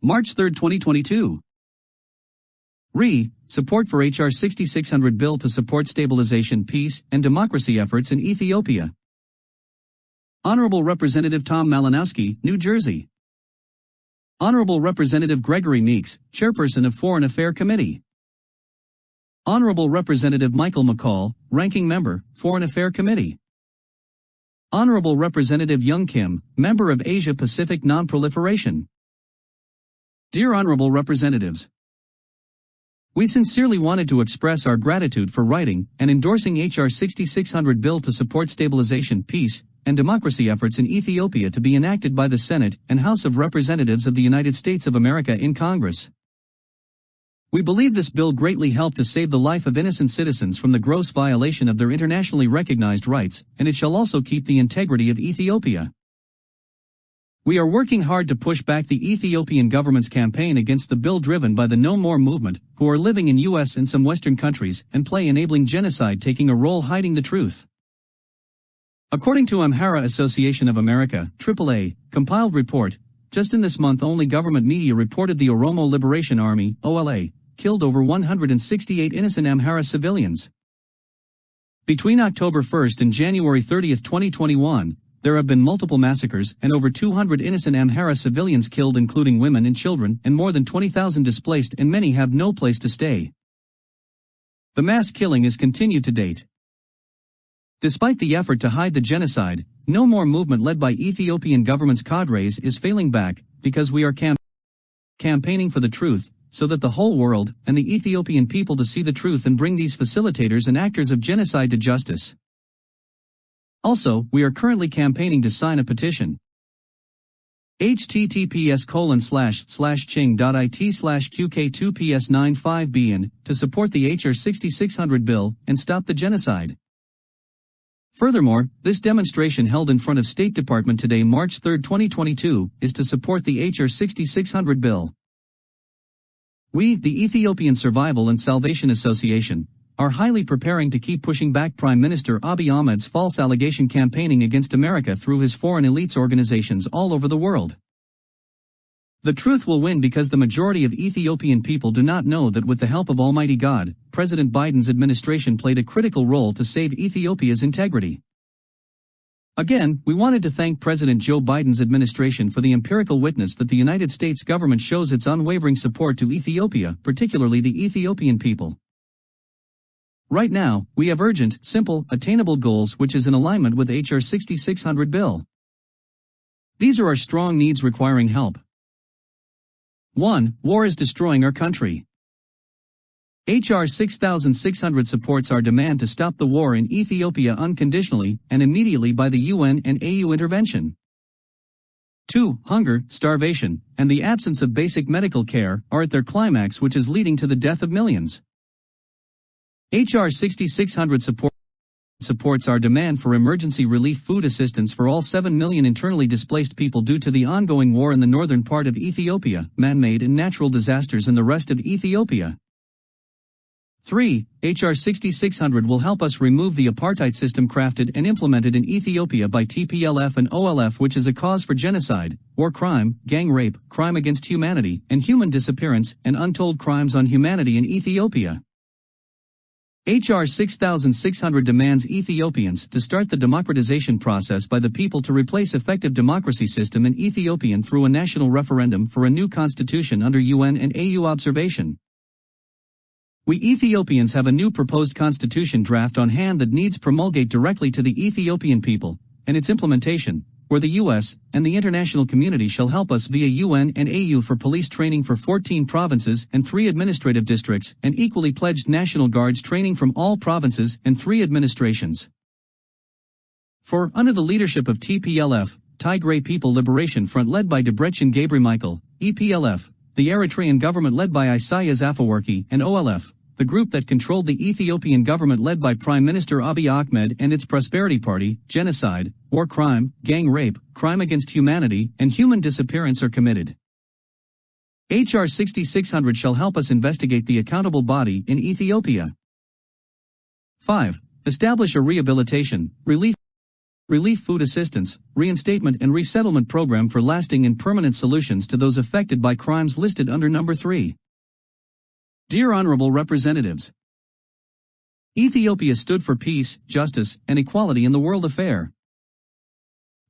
March 3, 2022. Support for H.R. 6600 bill to support stabilization, peace, and democracy efforts in Ethiopia. Honorable Representative Tom Malinowski, New Jersey. Honorable Representative Gregory Meeks, Chairperson of Foreign Affairs Committee. Honorable Representative Michael McCall, Ranking Member, Foreign Affairs Committee. Honorable Representative Young Kim, Member of Asia-Pacific Non-Proliferation. Dear Honorable Representatives, we sincerely wanted to express our gratitude for writing and endorsing H.R. 6600 bill to support stabilization, peace, and democracy efforts in Ethiopia to be enacted by the Senate and House of Representatives of the United States of America in Congress. We believe this bill greatly helped to save the life of innocent citizens from the gross violation of their internationally recognized rights, and it shall also keep the integrity of Ethiopia. We are working hard to push back the Ethiopian government's campaign against the bill driven by the No More movement, who are living in US and some Western countries and play enabling genocide, taking a role hiding the truth. According to Amhara Association of America, AAA, compiled report, just in this month only government media reported the Oromo Liberation Army, OLA, killed over 168 innocent Amhara civilians. Between October 1 and January 30, 2021, there have been multiple massacres and over 200 innocent Amhara civilians killed, including women and children, and more than 20,000 displaced, and many have no place to stay. The mass killing is continued to date. Despite the effort to hide the genocide, No More movement led by Ethiopian government's cadres is failing back, because we are campaigning for the truth, so that the whole world and the Ethiopian people to see the truth and bring these facilitators and actors of genocide to justice. Also, we are currently campaigning to sign a petition. https://ching.it/qk2ps95bn to support the H.R. 6600 bill and stop the genocide. Furthermore, this demonstration held in front of State Department today, March 3, 2022, is to support the H.R. 6600 bill. We, the Ethiopian Survival and Salvation Association, are highly preparing to keep pushing back Prime Minister Abiy Ahmed's false allegation campaigning against America through his foreign elites organizations all over the world. The truth will win because the majority of Ethiopian people do not know that with the help of Almighty God, President Biden's administration played a critical role to save Ethiopia's integrity. Again, we wanted to thank President Joe Biden's administration for the empirical witness that the United States government shows its unwavering support to Ethiopia, particularly the Ethiopian people. Right now, we have urgent, simple, attainable goals which is in alignment with H.R. 6600 bill. These are our strong needs requiring help. 1. War is destroying our country. H.R. 6600 supports our demand to stop the war in Ethiopia unconditionally and immediately by the UN and AU intervention. 2. Hunger, starvation, and the absence of basic medical care are at their climax, which is leading to the death of millions. H.R. 6600 supports our demand for emergency relief food assistance for all 7 million internally displaced people due to the ongoing war in the northern part of Ethiopia, man-made and natural disasters in the rest of Ethiopia. 3. H.R. 6600 will help us remove the apartheid system crafted and implemented in Ethiopia by TPLF and OLF, which is a cause for genocide, war crime, gang rape, crime against humanity, and human disappearance, and untold crimes on humanity in Ethiopia. H.R. 6600 demands Ethiopians to start the democratization process by the people to replace effective democracy system in Ethiopia through a national referendum for a new constitution under UN and AU observation. We Ethiopians have a new proposed constitution draft on hand that needs promulgate directly to the Ethiopian people, and its implementation, where the U.S. and the international community shall help us via UN and AU for police training for 14 provinces and 3 administrative districts, and equally pledged National Guards training from all provinces and 3 administrations. For, under the leadership of TPLF, Tigray People Liberation Front led by Debretsion Gebremichael, EPLF, the Eritrean government led by Isaias Afewerki, and OLF, the group that controlled the Ethiopian government led by Prime Minister Abiy Ahmed and its Prosperity Party, genocide, war crime, gang rape, crime against humanity, and human disappearance are committed. H.R. 6600 shall help us investigate the accountable body in Ethiopia. 5. Establish a rehabilitation, relief relief food assistance, reinstatement and resettlement program for lasting and permanent solutions to those affected by crimes listed under number 3. Dear Honorable Representatives, Ethiopia stood for peace, justice, and equality in the world affair.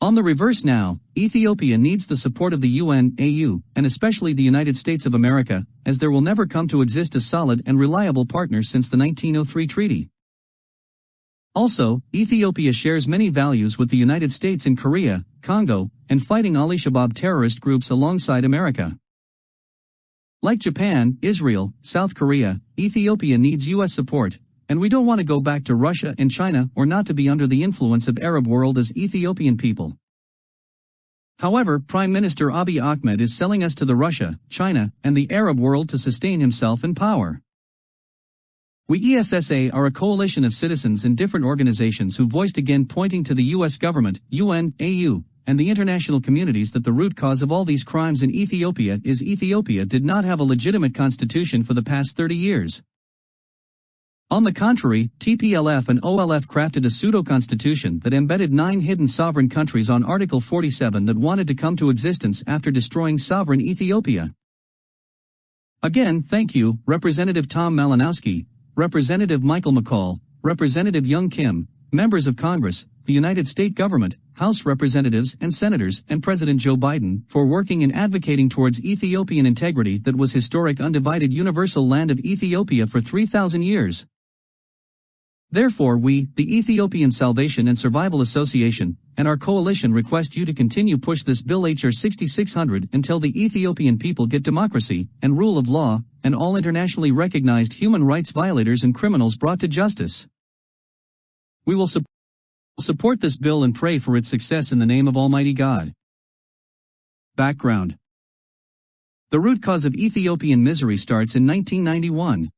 On the reverse now, Ethiopia needs the support of the UN, AU, and especially the United States of America, as there will never come to exist a solid and reliable partner since the 1903 treaty. Also, Ethiopia shares many values with the United States in Korea, Congo, and fighting Al-Shabaab terrorist groups alongside America. Like Japan, Israel, South Korea, Ethiopia needs U.S. support, and we don't want to go back to Russia and China or not to be under the influence of Arab world as Ethiopian people. However, Prime Minister Abiy Ahmed is selling us to the Russia, China, and the Arab world to sustain himself in power. We ESSA are a coalition of citizens and different organizations who voiced again pointing to the U.S. government, UN, AU, and the international communities that the root cause of all these crimes in Ethiopia is Ethiopia did not have a legitimate constitution for the past 30 years. On the contrary, TPLF and OLF crafted a pseudo-constitution that embedded 9 hidden sovereign countries on Article 47 that wanted to come to existence after destroying sovereign Ethiopia. Again, thank you, Representative Tom Malinowski, Representative Michael McCall, Representative Young Kim, members of Congress, the United States government, House representatives and senators, and President Joe Biden, for working and advocating towards Ethiopian integrity that was historic undivided universal land of Ethiopia for 3,000 years. Therefore we, the Ethiopian Salvation and Survival Association, and our coalition request you to continue push this Bill H.R. 6600 until the Ethiopian people get democracy and rule of law, and all internationally recognized human rights violators and criminals brought to justice. We will support this bill and pray for its success in the name of Almighty God. Background. The root cause of Ethiopian misery starts in 1991.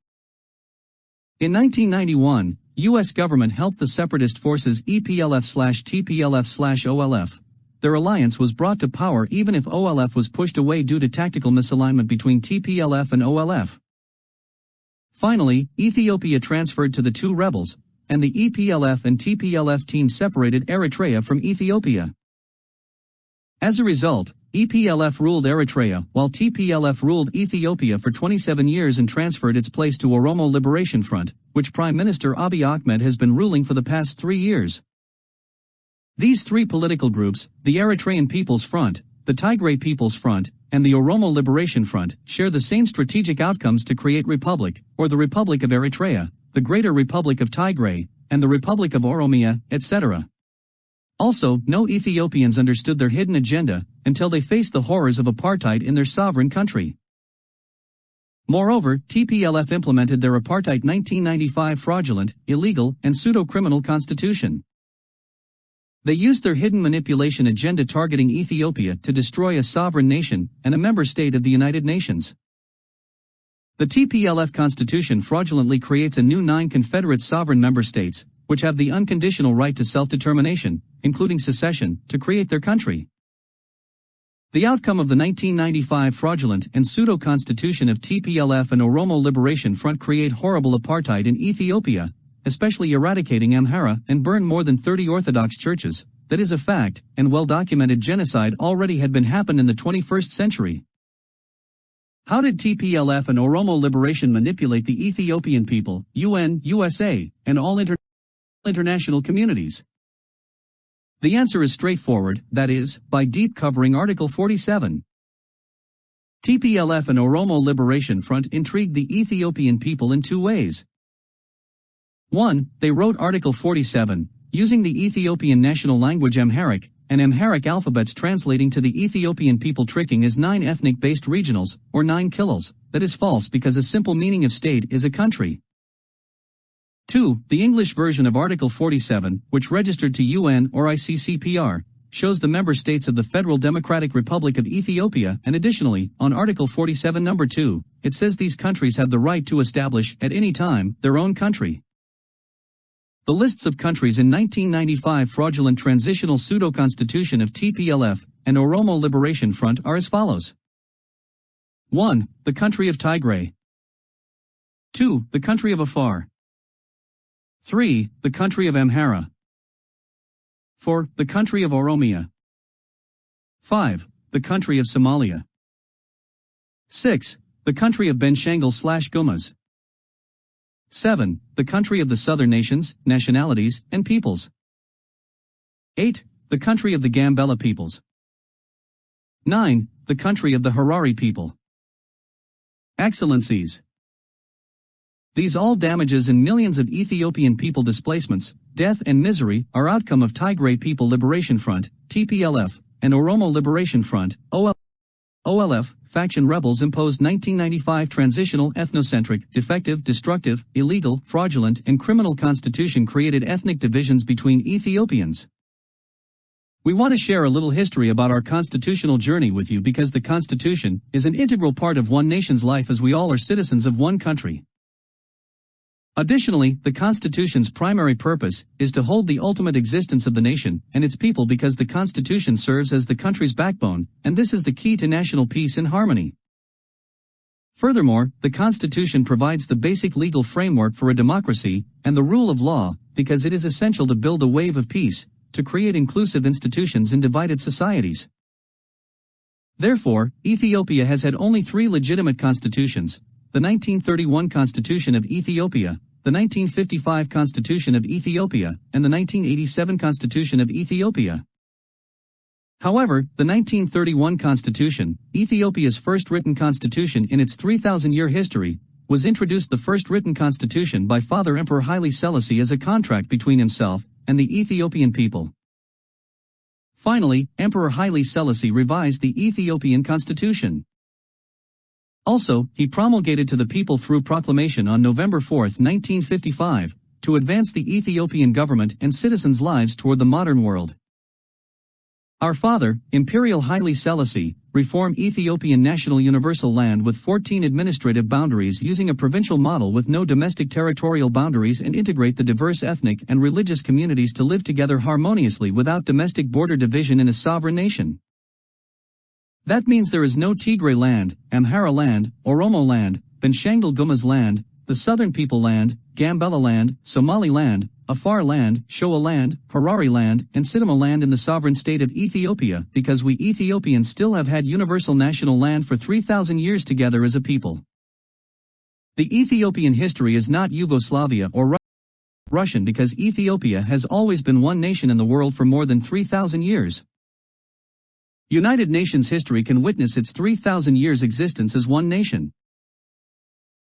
In 1991, U.S. government helped the separatist forces EPLF/TPLF/OLF. Their alliance was brought to power even if OLF was pushed away due to tactical misalignment between TPLF and OLF. Finally, Ethiopia transferred to the two rebels, and the EPLF and TPLF team separated Eritrea from Ethiopia. As a result, EPLF ruled Eritrea while TPLF ruled Ethiopia for 27 years and transferred its place to Oromo Liberation Front, which Prime Minister Abiy Ahmed has been ruling for the past 3 years. These three political groups, the Eritrean People's Front, the Tigray People's Front, and the Oromo Liberation Front, share the same strategic outcomes to create Republic, or the Republic of Eritrea, the Greater Republic of Tigray, and the Republic of Oromia, etc. Also, no Ethiopians understood their hidden agenda until they faced the horrors of apartheid in their sovereign country. Moreover, TPLF implemented their apartheid 1995 fraudulent, illegal, and pseudo-criminal constitution. They used their hidden manipulation agenda targeting Ethiopia to destroy a sovereign nation and a member state of the United Nations. The TPLF constitution fraudulently creates a new 9 confederate sovereign member states, which have the unconditional right to self-determination, including secession, to create their country. The outcome of the 1995 fraudulent and pseudo-constitution of TPLF and Oromo Liberation Front create horrible apartheid in Ethiopia, especially eradicating Amhara and burn more than 30 Orthodox churches. That is a fact, and well-documented genocide already had been happened in the 21st century. How did TPLF and Oromo Liberation manipulate the Ethiopian people, UN, USA, and all international communities? The answer is straightforward, that is, by deep covering Article 47. TPLF and Oromo Liberation Front intrigued the Ethiopian people in 2 ways. 1. They wrote Article 47, using the Ethiopian national language Amharic, and Amharic alphabets translating to the Ethiopian people tricking as 9 ethnic-based regionals, or 9 kills. That is false because a simple meaning of state is a country. 2. The English version of Article 47, which registered to UN or ICCPR, shows the member states of the Federal Democratic Republic of Ethiopia, and additionally, on Article 47 number 2, it says these countries have the right to establish, at any time, their own country. The lists of countries in 1995 fraudulent transitional pseudo-constitution of TPLF and Oromo Liberation Front are as follows. 1. The country of Tigray. 2. The country of Afar. 3. The country of Amhara. 4. The country of Oromia. 5. The country of Somalia. 6. The country of Benishangul/Gumuz. 7. The country of the southern nations, nationalities, and peoples. 8. The country of the Gambella peoples. 9. The country of the Harari people. Excellencies. These all damages and millions of Ethiopian people displacements, death and misery are outcome of Tigray People Liberation Front, TPLF, and Oromo Liberation Front, OLF, faction rebels imposed 1995 transitional ethnocentric, defective, destructive, illegal, fraudulent and criminal constitution created ethnic divisions between Ethiopians. We want to share a little history about our constitutional journey with you because the constitution is an integral part of one nation's life as we all are citizens of one country. Additionally, the Constitution's primary purpose is to hold the ultimate existence of the nation and its people because the Constitution serves as the country's backbone, and this is the key to national peace and harmony. Furthermore, the Constitution provides the basic legal framework for a democracy and the rule of law because it is essential to build a wave of peace, to create inclusive institutions in divided societies. Therefore, Ethiopia has had only 3 legitimate constitutions: the 1931 Constitution of Ethiopia, the 1955 Constitution of Ethiopia, and the 1987 Constitution of Ethiopia. However, the 1931 Constitution, Ethiopia's first written constitution in its 3,000-year history, was introduced the first written constitution by Father Emperor Haile Selassie as a contract between himself and the Ethiopian people. Finally, Emperor Haile Selassie revised the Ethiopian constitution. Also, he promulgated to the people through proclamation on November 4, 1955, to advance the Ethiopian government and citizens' lives toward the modern world. Our father, Imperial Haile Selassie, reformed Ethiopian national universal land with 14 administrative boundaries using a provincial model with no domestic territorial boundaries and integrate the diverse ethnic and religious communities to live together harmoniously without domestic border division in a sovereign nation. That means there is no Tigray land, Amhara land, Oromo land, Benishangul-Gumuz land, the Southern People land, Gambella land, Somali land, Afar land, Shoa land, Harari land, and Sidama land in the sovereign state of Ethiopia because we Ethiopians still have had universal national land for 3,000 years together as a people. The Ethiopian history is not Yugoslavia or Russian because Ethiopia has always been one nation in the world for more than 3,000 years. United Nations history can witness its 3,000 years existence as one nation.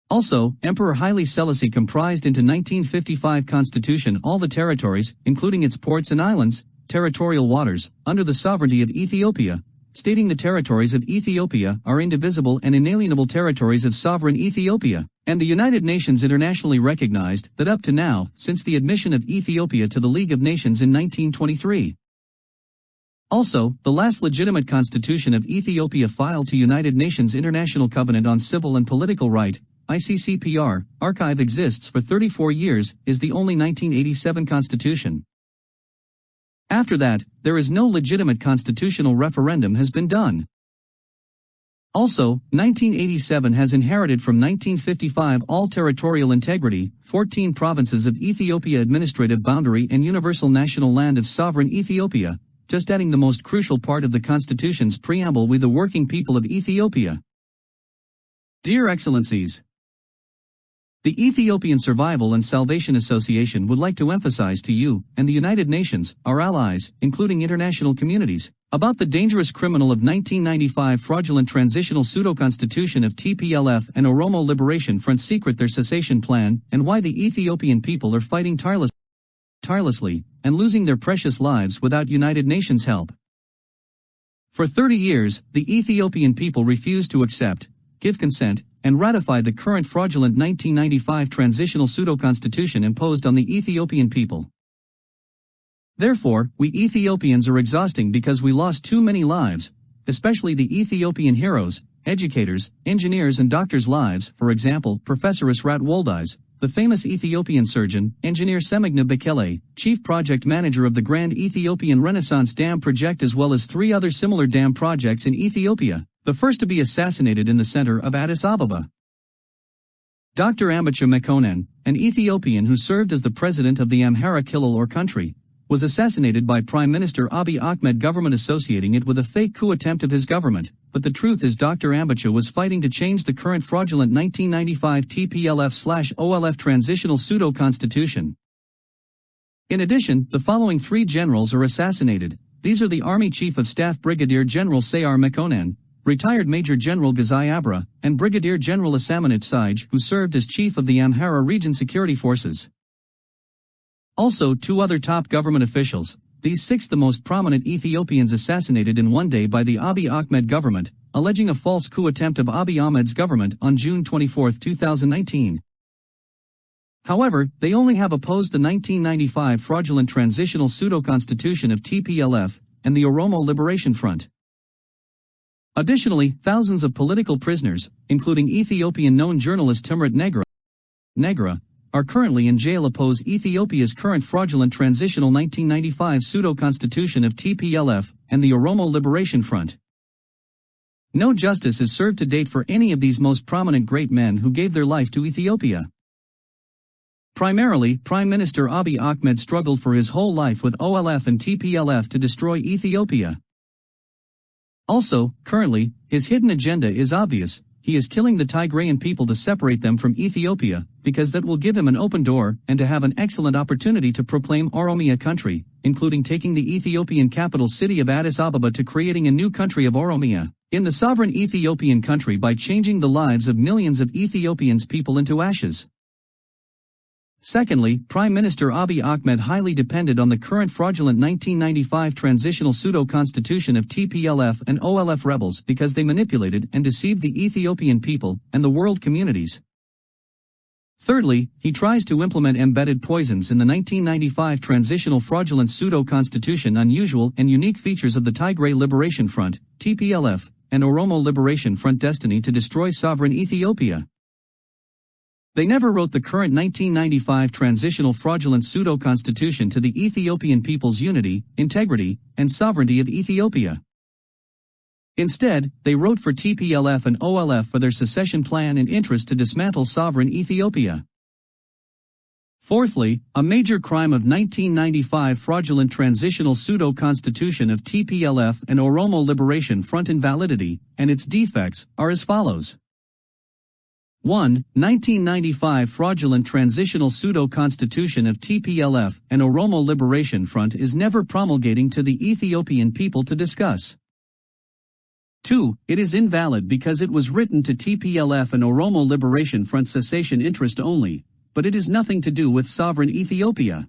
Also, Emperor Haile Selassie comprised into 1955 constitution all the territories, including its ports and islands, territorial waters, under the sovereignty of Ethiopia, stating the territories of Ethiopia are indivisible and inalienable territories of sovereign Ethiopia, and the United Nations internationally recognized that up to now, since the admission of Ethiopia to the League of Nations in 1923. Also, the last legitimate constitution of Ethiopia filed to United Nations International Covenant on Civil and Political Right, ICCPR, archive exists for 34 years, is the only 1987 constitution. After that, there is no legitimate constitutional referendum has been done. Also, 1987 has inherited from 1955 all territorial integrity, 14 provinces of Ethiopia administrative boundary and universal national land of sovereign Ethiopia, just adding the most crucial part of the Constitution's preamble: we the working people of Ethiopia. Dear Excellencies, the Ethiopian Survival and Salvation Association would like to emphasize to you, and the United Nations, our allies, including international communities, about the dangerous criminal of 1995 fraudulent transitional pseudo-constitution of TPLF and Oromo Liberation Front secret their cessation plan, and why the Ethiopian people are fighting tirelessly, and losing their precious lives without United Nations help. For 30 years, the Ethiopian people refused to accept, give consent, and ratify the current fraudulent 1995 transitional pseudo-constitution imposed on the Ethiopian people. Therefore, we Ethiopians are exhausting because we lost too many lives, especially the Ethiopian heroes, educators, engineers and doctors' lives, for example, Professor Asrat Woldeis, the famous Ethiopian surgeon, engineer Semigna Bekele, chief project manager of the Grand Ethiopian Renaissance Dam project, as well as 3 other similar dam projects in Ethiopia, the first to be assassinated in the center of Addis Ababa. Dr. Ambacha Mekonnen, an Ethiopian who served as the president of the Amhara Kilil or country, was assassinated by Prime Minister Abiy Ahmed government, associating it with a fake coup attempt of his government, but the truth is Dr. Abacha was fighting to change the current fraudulent 1995 TPLF/OLF transitional pseudo-constitution. In addition, the following three generals are assassinated. These are the Army Chief of Staff Brigadier General Sayar Mekonnen, retired Major General Gazai Abra, and Brigadier General Asamanit Sij, who served as Chief of the Amhara Region Security Forces. Also, two other top government officials, these six the most prominent Ethiopians, assassinated in one day by the Abiy Ahmed government, alleging a false coup attempt of Abiy Ahmed's government on June 24, 2019. However, they only have opposed the 1995 fraudulent transitional pseudo-constitution of TPLF and the Oromo Liberation Front. Additionally, thousands of political prisoners, including Ethiopian known journalist Timrit Negra, are currently in jail, oppose Ethiopia's current fraudulent transitional 1995 pseudo-constitution of TPLF and the Oromo Liberation Front. No justice is served to date for any of these most prominent great men who gave their life to Ethiopia. Primarily, Prime Minister Abiy Ahmed struggled for his whole life with OLF and TPLF to destroy Ethiopia. Also, currently, his hidden agenda is obvious. He is killing the Tigrayan people to separate them from Ethiopia, because that will give him an open door and to have an excellent opportunity to proclaim Oromia country, including taking the Ethiopian capital city of Addis Ababa to creating a new country of Oromia, in the sovereign Ethiopian country, by changing the lives of millions of Ethiopians people into ashes. Secondly, Prime Minister Abiy Ahmed highly depended on the current fraudulent 1995 transitional pseudo-constitution of TPLF and OLF rebels because they manipulated and deceived the Ethiopian people and the world communities. Thirdly, he tries to implement embedded poisons in the 1995 transitional fraudulent pseudo-constitution, unusual and unique features of the Tigray Liberation Front, TPLF, and Oromo Liberation Front destiny to destroy sovereign Ethiopia. They never wrote the current 1995 transitional fraudulent pseudo-constitution to the Ethiopian people's unity, integrity, and sovereignty of Ethiopia. Instead, they wrote for TPLF and OLF for their secession plan and interest to dismantle sovereign Ethiopia. Fourthly, a major crime of 1995 fraudulent transitional pseudo-constitution of TPLF and Oromo Liberation Front invalidity, and its defects, are as follows. 1. 1995 fraudulent transitional pseudo-constitution of TPLF and Oromo Liberation Front is never promulgating to the Ethiopian people to discuss. 2. It is invalid because it was written to TPLF and Oromo Liberation Front cessation interest only, but it is nothing to do with sovereign Ethiopia.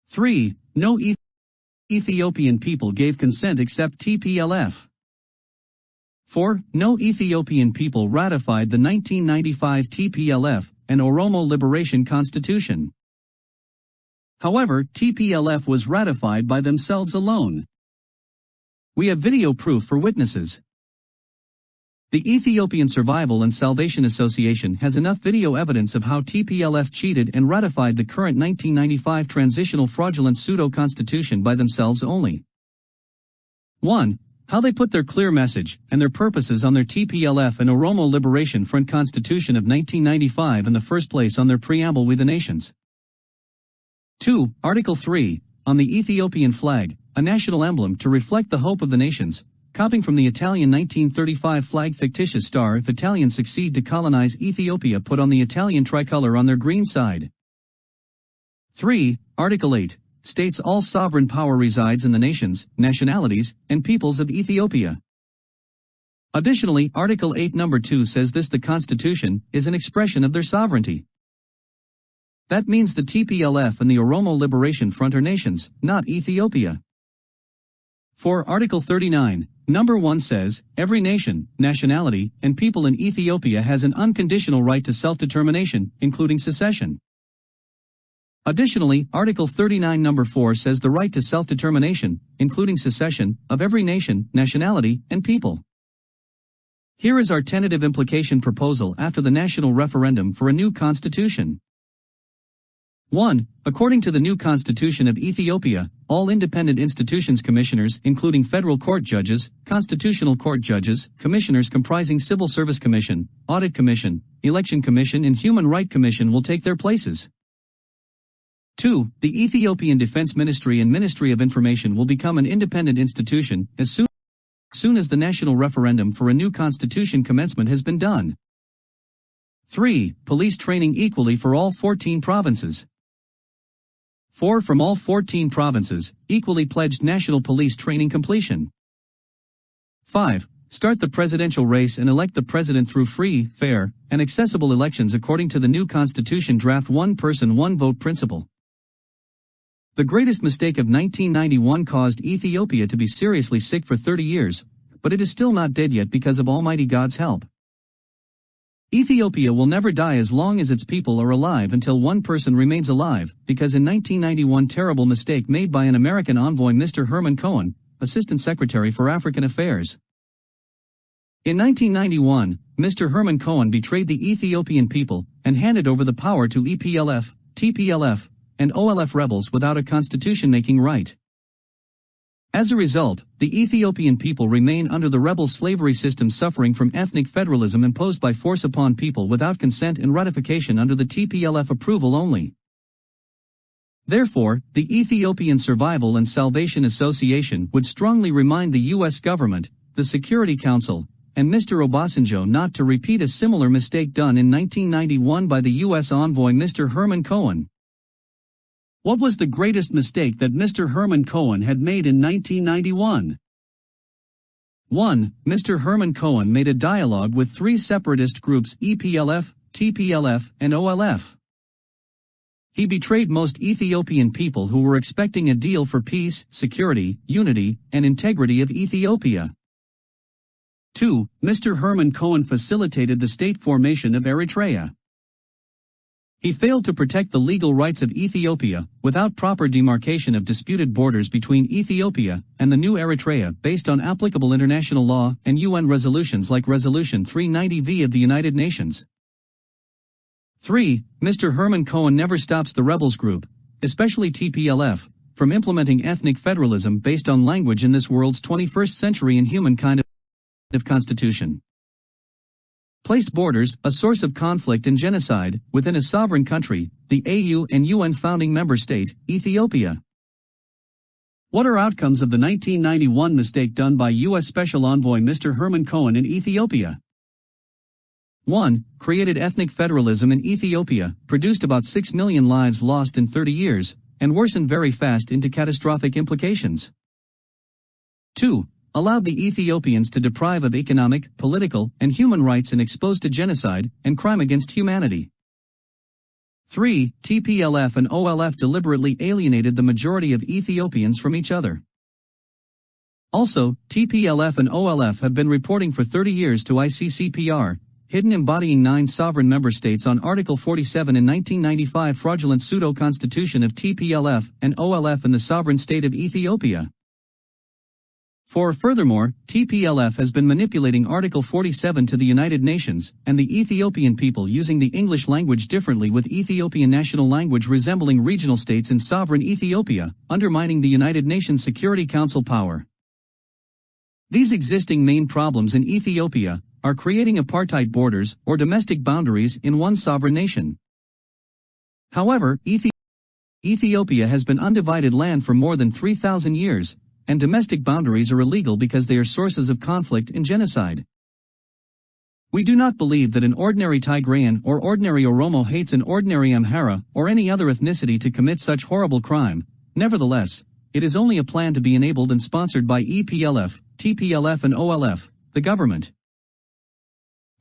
3. No Ethiopian people gave consent except TPLF. 4. No Ethiopian people ratified the 1995 TPLF and Oromo Liberation Constitution. However, TPLF was ratified by themselves alone. We have video proof for witnesses. The Ethiopian Survival and Salvation Association has enough video evidence of how TPLF cheated and ratified the current 1995 transitional fraudulent pseudo-constitution by themselves only. 1. How they put their clear message and their purposes on their TPLF and Oromo Liberation Front Constitution of 1995 in the first place on their preamble, "We the Nations." 2. Article 3, on the Ethiopian flag, a national emblem to reflect the hope of the nations, copying from the Italian 1935 flag fictitious star if Italians succeed to colonize Ethiopia put on the Italian tricolor on their green side. 3. Article 8. States all sovereign power resides in the nations, nationalities, and peoples of Ethiopia. Additionally, Article 8 number 2 says this: the Constitution is an expression of their sovereignty. That means the TPLF and the Oromo Liberation Front are nations, not Ethiopia. 4. Article 39, number 1 says, every nation, nationality, and people in Ethiopia has an unconditional right to self-determination, including secession. Additionally, Article 39 number 4 says the right to self-determination, including secession, of every nation, nationality, and people. Here is our tentative implication proposal after the national referendum for a new constitution. 1. According to the new constitution of Ethiopia, all independent institutions commissioners, including federal court judges, constitutional court judges, commissioners comprising Civil Service Commission, Audit Commission, Election Commission and Human Rights Commission will take their places. 2. The Ethiopian Defense Ministry and Ministry of Information will become an independent institution as soon as the national referendum for a new constitution commencement has been done. 3. Police training equally for all 14 provinces. 4. From all 14 provinces, equally pledged national police training completion. 5. Start the presidential race and elect the president through free, fair, and accessible elections according to the new constitution draft one person one vote principle. The greatest mistake of 1991 caused Ethiopia to be seriously sick for 30 years, but it is still not dead yet because of Almighty God's help. Ethiopia will never die as long as its people are alive until one person remains alive, because in 1991 terrible mistake made by an American envoy Mr. Herman Cohen, Assistant Secretary for African Affairs. In 1991, Mr. Herman Cohen betrayed the Ethiopian people and handed over the power to EPLF, TPLF, and OLF rebels without a constitution-making right. As a result, the Ethiopian people remain under the rebel slavery system, suffering from ethnic federalism imposed by force upon people without consent and ratification under the TPLF approval only. Therefore, the Ethiopian Survival and Salvation Association would strongly remind the U.S. government, the Security Council, and Mr. Obasanjo not to repeat a similar mistake done in 1991 by the U.S. envoy Mr. Herman Cohen. What was the greatest mistake that Mr. Herman Cohen had made in 1991? 1. Mr. Herman Cohen made a dialogue with three separatist groups: EPLF, TPLF, and OLF. He betrayed most Ethiopian people who were expecting a deal for peace, security, unity, and integrity of Ethiopia. 2. Mr. Herman Cohen facilitated the state formation of Eritrea. He failed to protect the legal rights of Ethiopia, without proper demarcation of disputed borders between Ethiopia and the new Eritrea based on applicable international law and UN resolutions like Resolution 390V of the United Nations. 3. Mr. Herman Cohen never stops the rebels group, especially TPLF, from implementing ethnic federalism based on language in this world's 21st century inhuman kind of constitution. Placed borders, a source of conflict and genocide, within a sovereign country, the AU and UN founding member state, Ethiopia. What are outcomes of the 1991 mistake done by U.S. Special Envoy Mr. Herman Cohen in Ethiopia? 1. Created ethnic federalism in Ethiopia, produced about 6 million lives lost in 30 years, and worsened very fast into catastrophic implications. 2. Allowed the Ethiopians to deprive of economic, political, and human rights and exposed to genocide and crime against humanity. 3. TPLF and OLF deliberately alienated the majority of Ethiopians from each other. Also, TPLF and OLF have been reporting for 30 years to ICCPR, hidden embodying 9 sovereign member states on Article 47 in 1995 fraudulent pseudo-constitution of TPLF and OLF in the sovereign state of Ethiopia. Furthermore, TPLF has been manipulating Article 47 to the United Nations and the Ethiopian people using the English language differently with Ethiopian national language resembling regional states in sovereign Ethiopia, undermining the United Nations Security Council power. These existing main problems in Ethiopia are creating apartheid borders or domestic boundaries in one sovereign nation. However, Ethiopia has been undivided land for more than 3,000 years, and domestic boundaries are illegal because they are sources of conflict and genocide. We do not believe that an ordinary Tigrayan or ordinary Oromo hates an ordinary Amhara or any other ethnicity to commit such horrible crime. Nevertheless, it is only a plan to be enabled and sponsored by EPLF, TPLF and OLF, the government.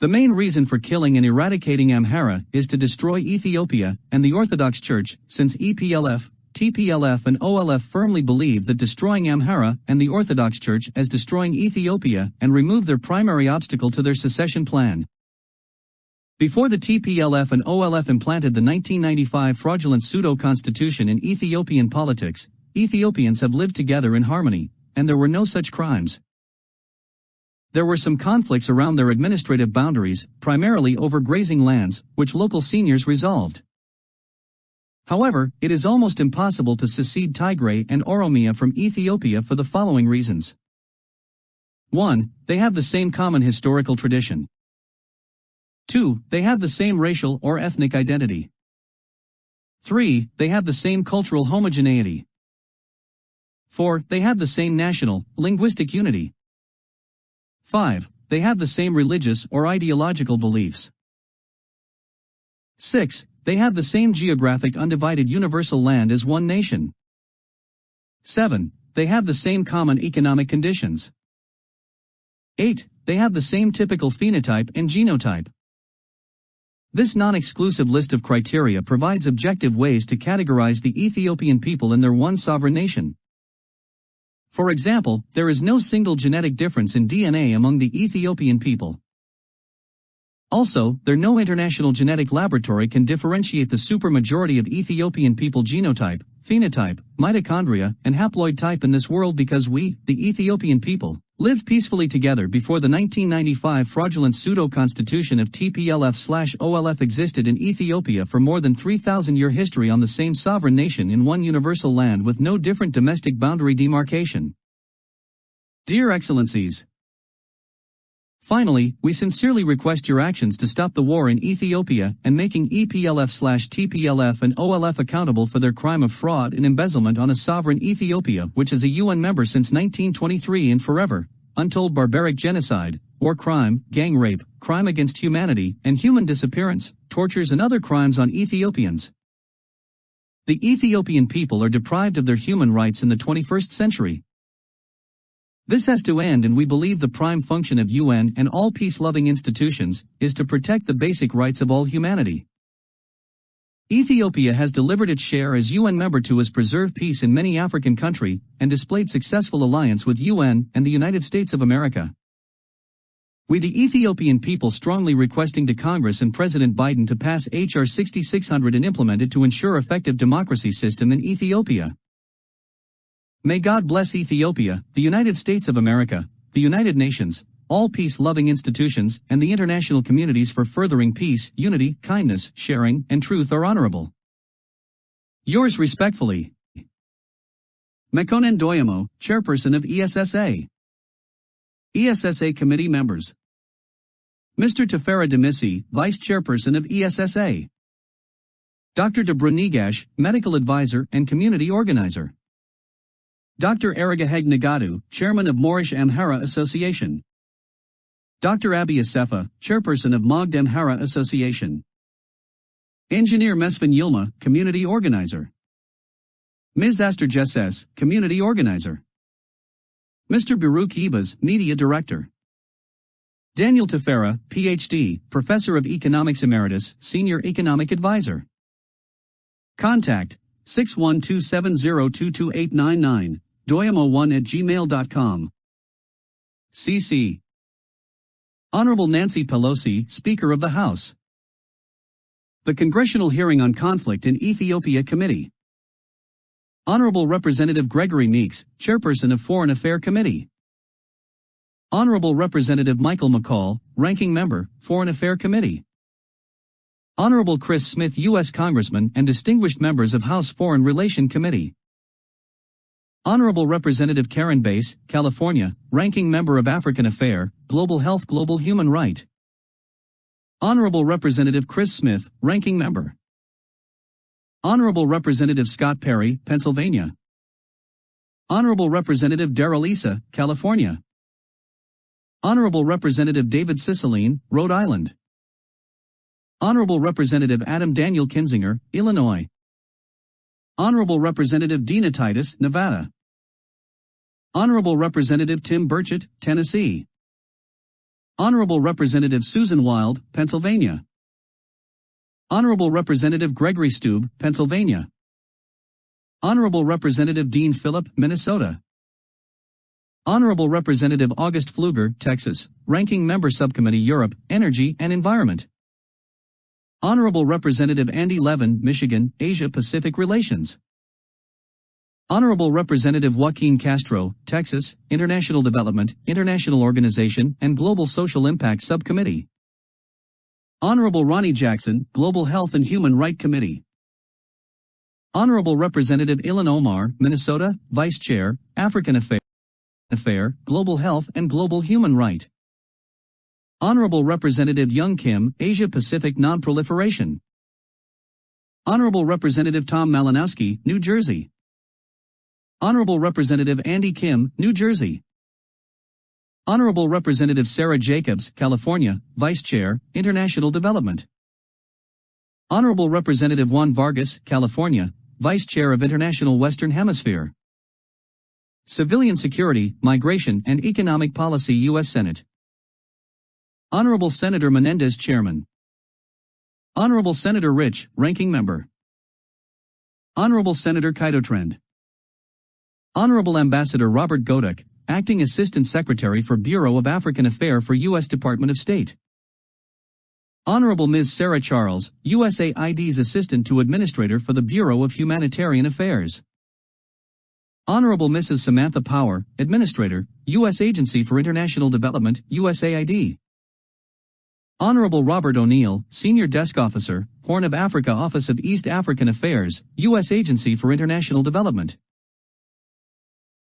The main reason for killing and eradicating Amhara is to destroy Ethiopia and the Orthodox Church, since EPLF, TPLF and OLF firmly believe that destroying Amhara and the Orthodox Church as destroying Ethiopia and remove their primary obstacle to their secession plan. Before the TPLF and OLF implanted the 1995 fraudulent pseudo-constitution in Ethiopian politics, Ethiopians have lived together in harmony, and there were no such crimes. There were some conflicts around their administrative boundaries, primarily over grazing lands, which local seniors resolved. However, it is almost impossible to secede Tigray and Oromia from Ethiopia for the following reasons. 1. They have the same common historical tradition. 2. They have the same racial or ethnic identity. 3. They have the same cultural homogeneity. 4. They have the same national, linguistic unity. 5. They have the same religious or ideological beliefs. 6. They have the same geographic undivided universal land as one nation. 7. They have the same common economic conditions. 8. They have the same typical phenotype and genotype. This non-exclusive list of criteria provides objective ways to categorize the Ethiopian people in their one sovereign nation. For example, there is no single genetic difference in DNA among the Ethiopian people. Also, no international genetic laboratory can differentiate the supermajority of Ethiopian people genotype, phenotype, mitochondria, and haploid type in this world because we, the Ethiopian people, lived peacefully together before the 1995 fraudulent pseudo-constitution of TPLF/OLF existed in Ethiopia for more than 3,000-year history on the same sovereign nation in one universal land with no different domestic boundary demarcation. Dear Excellencies, finally, we sincerely request your actions to stop the war in Ethiopia and making EPLF/TPLF and OLF accountable for their crime of fraud and embezzlement on a sovereign Ethiopia which is a UN member since 1923 and forever, untold barbaric genocide, war crime, gang rape, crime against humanity, and human disappearance, tortures and other crimes on Ethiopians. The Ethiopian people are deprived of their human rights in the 21st century. This has to end, and we believe the prime function of UN and all peace-loving institutions is to protect the basic rights of all humanity. Ethiopia has delivered its share as UN member to preserve peace in many African countries and displayed successful alliance with UN and the United States of America. We the Ethiopian people strongly requesting to Congress and President Biden to pass H.R. 6600 and implement it to ensure effective democracy system in Ethiopia. May God bless Ethiopia, the United States of America, the United Nations, all peace-loving institutions, and the international communities for furthering peace, unity, kindness, sharing, and truth are honorable. Yours respectfully, Mekonnen Doyamo, Chairperson of ESSA. ESSA Committee Members. Mr. Tefera Demisi, Vice Chairperson of ESSA. Dr. Debra Negash, Medical Advisor and Community Organizer. Dr. Arigaheg Nagadu, Chairman of Moorish Amhara Association. Dr. Abi Asefa, Chairperson of Mogd Amhara Association. Engineer Mesfin Yilma, Community Organizer. Ms. Aster Jesses, Community Organizer. Mr. Baruch Ibas, Media Director. Daniel Tefera, Ph.D., Professor of Economics Emeritus, Senior Economic Advisor. Contact 61270228899, doyamo1@gmail.com. CC. Honorable Nancy Pelosi, Speaker of the House. The Congressional Hearing on Conflict in Ethiopia Committee. Honorable Representative Gregory Meeks, Chairperson of Foreign Affairs Committee. Honorable Representative Michael McCall, Ranking Member, Foreign Affairs Committee. Honorable Chris Smith, U.S. Congressman and distinguished members of House Foreign Relations Committee. Honorable Representative Karen Bass, California, Ranking Member of African Affairs, Global Health, Global Human Right. Honorable Representative Chris Smith, Ranking Member. Honorable Representative Scott Perry, Pennsylvania. Honorable Representative Darrell Issa, California. Honorable Representative David Cicilline, Rhode Island. Honorable Representative Adam Daniel Kinzinger, Illinois. Honorable Representative Dina Titus, Nevada. Honorable Representative Tim Burchett, Tennessee. Honorable Representative Susan Wild, Pennsylvania. Honorable Representative Gregory Stube, Pennsylvania. Honorable Representative Dean Phillip, Minnesota. Honorable Representative August Pfluger, Texas, Ranking Member Subcommittee Europe, Energy and Environment. Honorable Representative Andy Levin, Michigan, Asia-Pacific Relations. Honorable Representative Joaquin Castro, Texas, International Development, International Organization, and Global Social Impact Subcommittee. Honorable Ronnie Jackson, Global Health and Human Rights Committee. Honorable Representative Ilan Omar, Minnesota, Vice Chair, African Affairs, Global Health and Global Human Right. Honorable Representative Young Kim, Asia-Pacific Non-Proliferation. Honorable Representative Tom Malinowski, New Jersey. Honorable Representative Andy Kim, New Jersey. Honorable Representative Sarah Jacobs, California, Vice Chair, International Development. Honorable Representative Juan Vargas, California, Vice Chair of International Western Hemisphere. Civilian Security, Migration and Economic Policy U.S. Senate. Honorable Senator Menendez, Chairman. Honorable Senator Rich, Ranking Member. Honorable Senator Kitotrend. Honorable Ambassador Robert Godek, Acting Assistant Secretary for Bureau of African Affairs for U.S. Department of State. Honorable Ms. Sarah Charles, USAID's Assistant to Administrator for the Bureau of Humanitarian Affairs. Honorable Mrs. Samantha Power, Administrator, U.S. Agency for International Development, USAID. Honorable Robert O'Neill, Senior Desk Officer, Horn of Africa Office of East African Affairs, U.S. Agency for International Development.